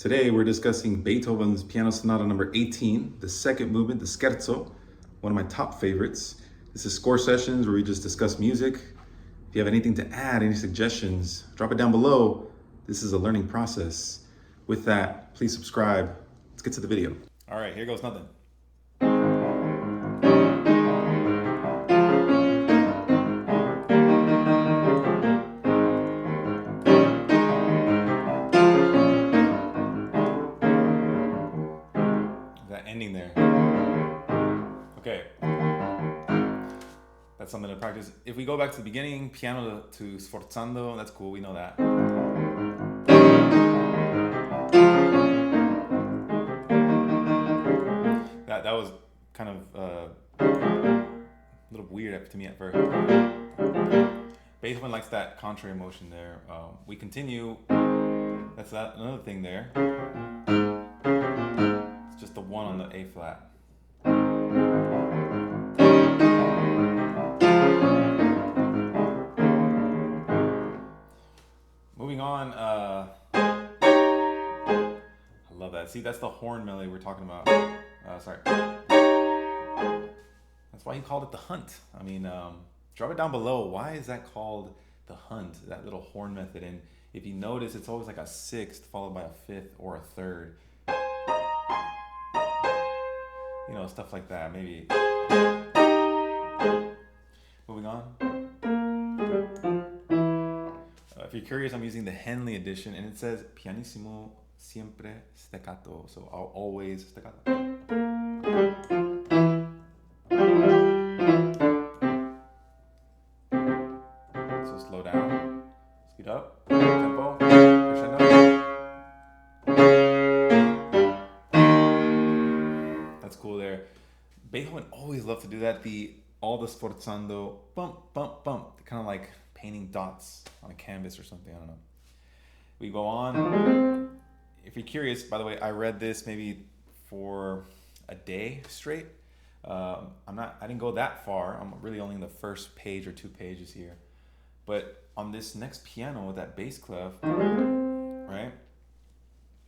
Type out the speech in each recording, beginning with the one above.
Today we're discussing Beethoven's Piano Sonata number 18, the second movement, the Scherzo, one of my top favorites. This is Score Sessions where we just discuss music. If you have anything to add, any suggestions, drop it down below. This is a learning process. With that, please subscribe. Let's get to the video. All right, here goes nothing. That ending there. Okay. That's something to practice. If we go back to the beginning, piano to sforzando, that's cool, we know that. That was kind of a little weird to me at first. Beethoven likes that contrary motion there. We continue. That's another thing there. It's just the one on the A flat. Moving on. I love that. See, that's the horn melody we're talking about. Sorry. That's why he called it the hunt. I mean, drop it down below. Why is that called the hunt? That little horn method. And if you notice, it's always like a sixth followed by a fifth or a third. You know, stuff like that. Maybe. Moving on. If you're curious, I'm using the Henley edition, and it says pianissimo siempre staccato. So I'll always staccato. So slow down, speed up, tempo, crescendo. That's cool there. Beethoven always loved to do that. All the sforzando, bump, bump, bump, kind of like painting dots on a canvas or something. I don't know. We go on. If you're curious, by the way, I read this maybe for a day straight. I didn't go that far. I'm really only in the first page or 2 pages here. But on this next piano with that bass clef, right?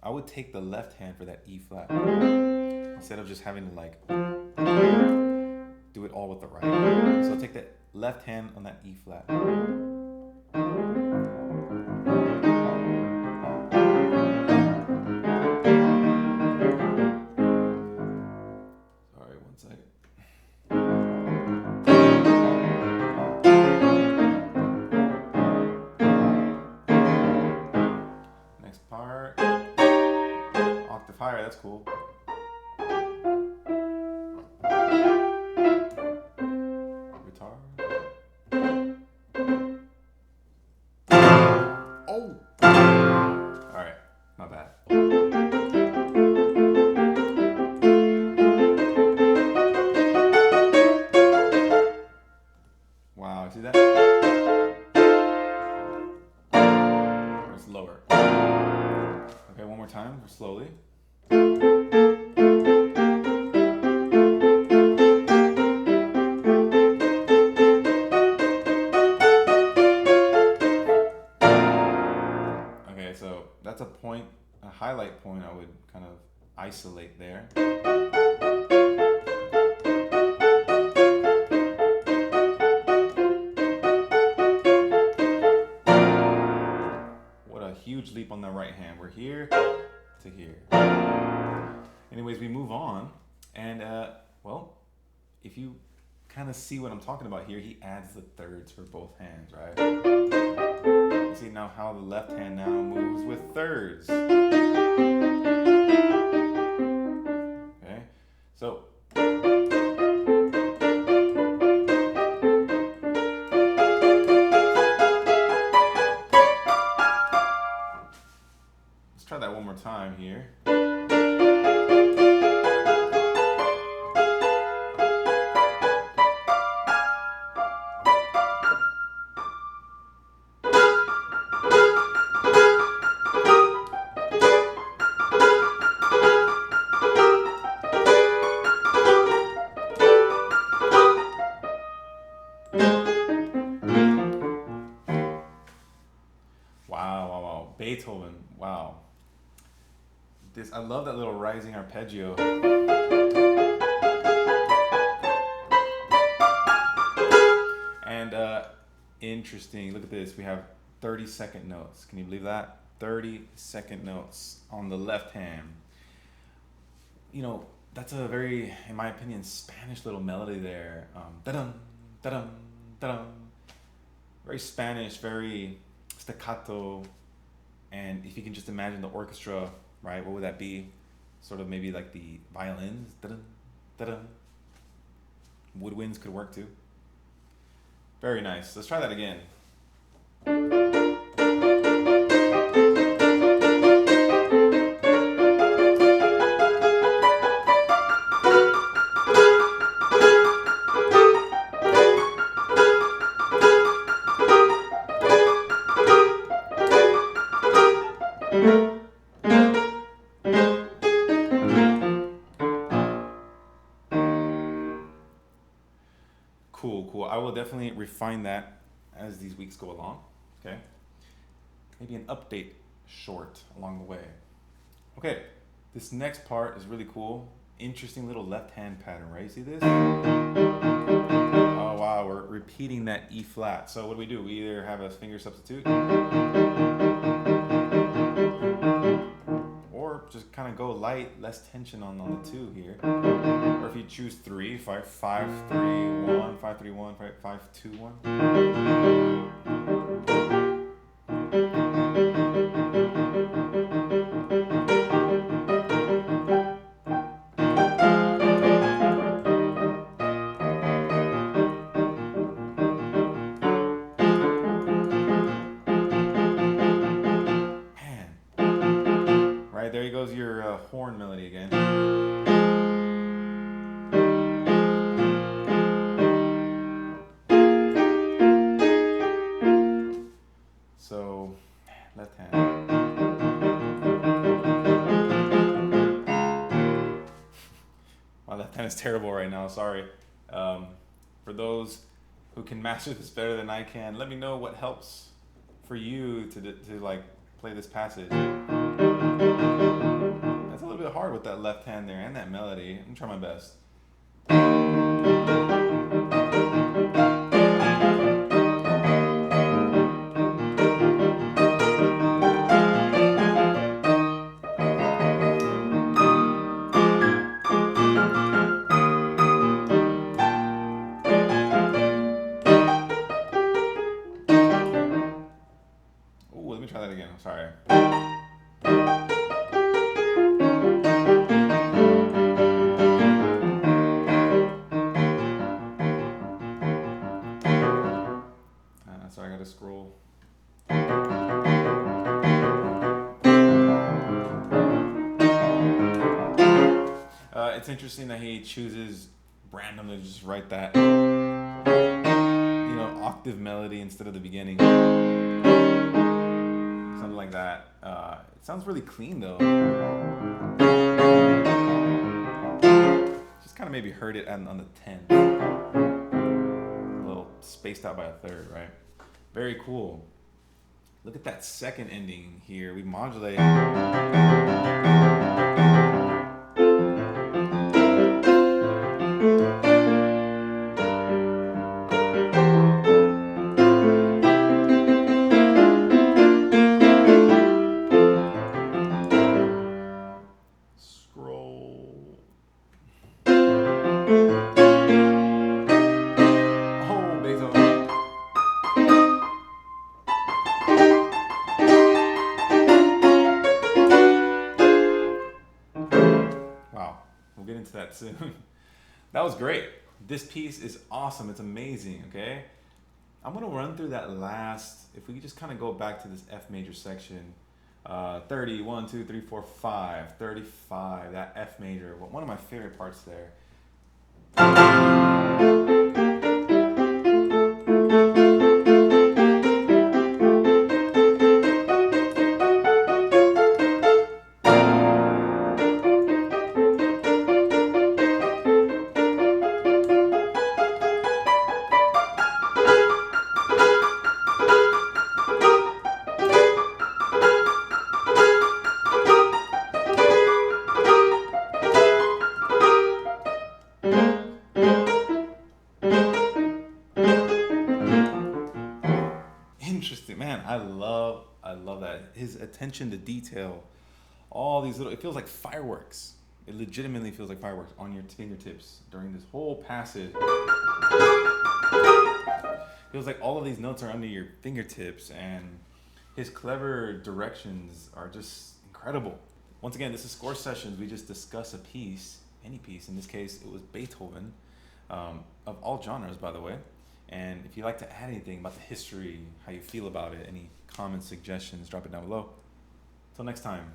I would take the left hand for that E flat instead of just having to like do it all with the right. So take the left hand on that E flat. Sorry, one second. Next part. Octave higher, that's cool. Guitar. Oh! Alright, not bad. Wow, see that? Or it's lower. Okay, one more time, slowly. Okay, so that's a point, a highlight point I would kind of isolate there. What a huge leap on the right hand. We're here to here. Anyways, we move on. And, well, if you kind of see what I'm talking about here, he adds the thirds for both hands, right? You see now how the left hand now moves with thirds. Okay, so let's try that one more time here. Beethoven, wow. This I love that little rising arpeggio. And interesting. Look at this. We have 30-second notes. Can you believe that? 30-second notes on the left hand. You know, that's a very, in my opinion, Spanish little melody there. Da-dum, da-dum, da-dum. Very Spanish, very staccato. And if you can just imagine the orchestra, right? What would that be? Sort of maybe like the violins. Da-dum, da-dum. Woodwinds could work too. Very nice. Let's try that again. Cool, cool. I will definitely refine that as these weeks go along. Okay. Maybe an update short along the way. Okay. This next part is really cool. Interesting little left hand pattern, right? You see this? Oh wow, we're repeating that E flat. So what do? We either have a finger substitute or just kind of go light, less tension on the two here. Or if you choose 3, 5, 5, 3, 1, 5, 3, 1, 5, 5, 2, 1. Man. Right, there goes your horn melody again. So, left hand. My left hand is terrible right now, sorry. For those who can master this better than I can, let me know what helps for you to like play this passage. That's a little bit hard with that left hand there and that melody. I'm gonna try my best. Let me try that again. I'm sorry. Sorry, I gotta scroll. It's interesting that he chooses randomly to just write that, octave melody instead of the beginning. Something like that. It sounds really clean though. Just kind of maybe heard it on the 10th. A little spaced out by a third, right? Very cool. Look at that second ending here. We modulate. We'll get into that soon. That was great. This piece is awesome. It's amazing, okay? I'm going to run through that last, if we could just kind of go back to this F major section. 30, 1, 2, 3, 4, 5, 35, that F major. One of my favorite parts there. Man, I love that. His attention to detail, all these little, it feels like fireworks. It legitimately feels like fireworks on your fingertips during this whole passage. Feels like all of these notes are under your fingertips, and his clever directions are just incredible. Once again, this is Score Sessions. We just discuss a piece, any piece. In this case, it was Beethoven, of all genres, by the way. And if you'd like to add anything about the history, how you feel about it, any comments, suggestions, drop it down below. Till next time.